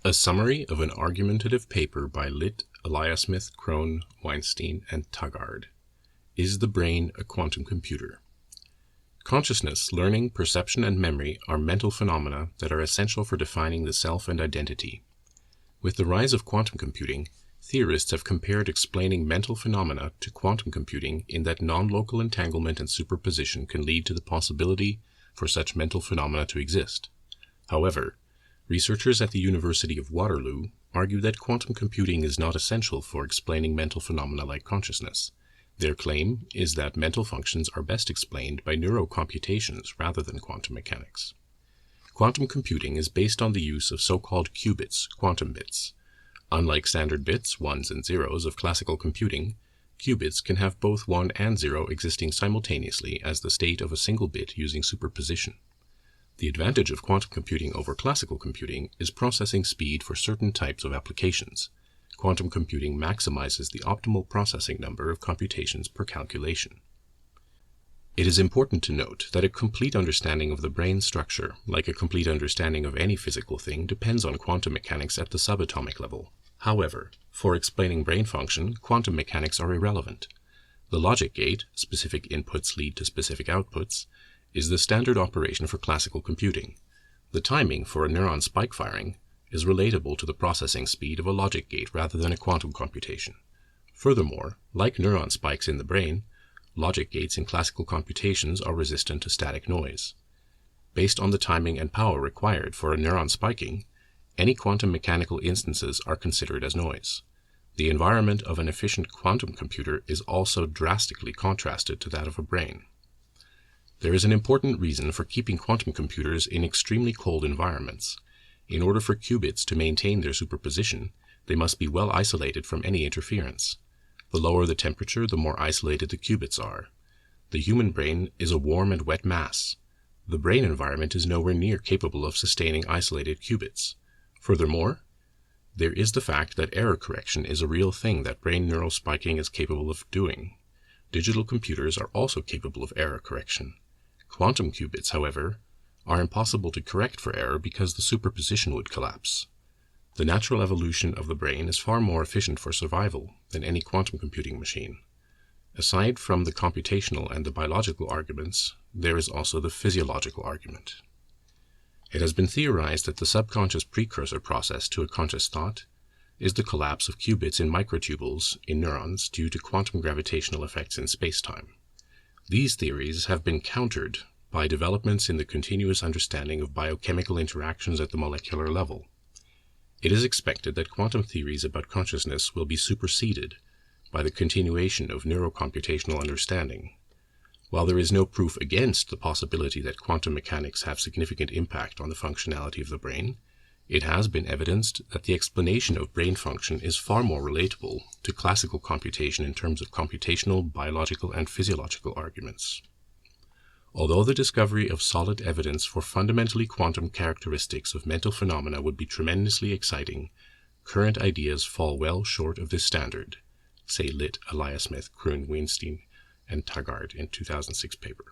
A summary of an argumentative paper by Litt, Eliasmith, Kroon, Weinstein and Thagard. Is the brain a quantum computer? Consciousness, learning, perception, and memory are mental phenomena that are essential for defining the self and identity. With the rise of quantum computing, theorists have compared explaining mental phenomena to quantum computing in that non-local entanglement and superposition can lead to the possibility for such mental phenomena to exist. However, researchers at the University of Waterloo argue that quantum computing is not essential for explaining mental phenomena like consciousness. Their claim is that mental functions are best explained by neurocomputations rather than quantum mechanics. Quantum computing is based on the use of so-called qubits, quantum bits. Unlike standard bits, ones and zeros, of classical computing, qubits can have both 1 and 0 existing simultaneously as the state of a single bit using superposition. The advantage of quantum computing over classical computing is processing speed for certain types of applications. Quantum computing maximizes the optimal processing number of computations per calculation. It is important to note that a complete understanding of the brain structure, like a complete understanding of any physical thing, depends on quantum mechanics at the subatomic level. However, for explaining brain function, quantum mechanics are irrelevant. The logic gate, specific inputs lead to specific outputs, is the standard operation for classical computing. The timing for a neuron spike firing is relatable to the processing speed of a logic gate rather than a quantum computation. Furthermore, like neuron spikes in the brain, logic gates in classical computations are resistant to static noise. Based on the timing and power required for a neuron spiking, any quantum mechanical instances are considered as noise. The environment of an efficient quantum computer is also drastically contrasted to that of a brain. There is an important reason for keeping quantum computers in extremely cold environments. In order for qubits to maintain their superposition, they must be well isolated from any interference. The lower the temperature, the more isolated the qubits are. The human brain is a warm and wet mass. The brain environment is nowhere near capable of sustaining isolated qubits. Furthermore, there is the fact that error correction is a real thing that brain neural spiking is capable of doing. Digital computers are also capable of error correction. Quantum qubits, however, are impossible to correct for error because the superposition would collapse. The natural evolution of the brain is far more efficient for survival than any quantum computing machine. Aside from the computational and the biological arguments, there is also the physiological argument. It has been theorized that the subconscious precursor process to a conscious thought is the collapse of qubits in microtubules in neurons due to quantum gravitational effects in space-time. These theories have been countered by developments in the continuous understanding of biochemical interactions at the molecular level. It is expected that quantum theories about consciousness will be superseded by the continuation of neurocomputational understanding. While there is no proof against the possibility that quantum mechanics have significant impact on the functionality of the brain, it has been evidenced that the explanation of brain function is far more relatable to classical computation in terms of computational, biological, and physiological arguments. Although the discovery of solid evidence for fundamentally quantum characteristics of mental phenomena would be tremendously exciting, current ideas fall well short of this standard, say Litt, Eliasmith, Kroon, Weinstein and Thagard in 2006 paper.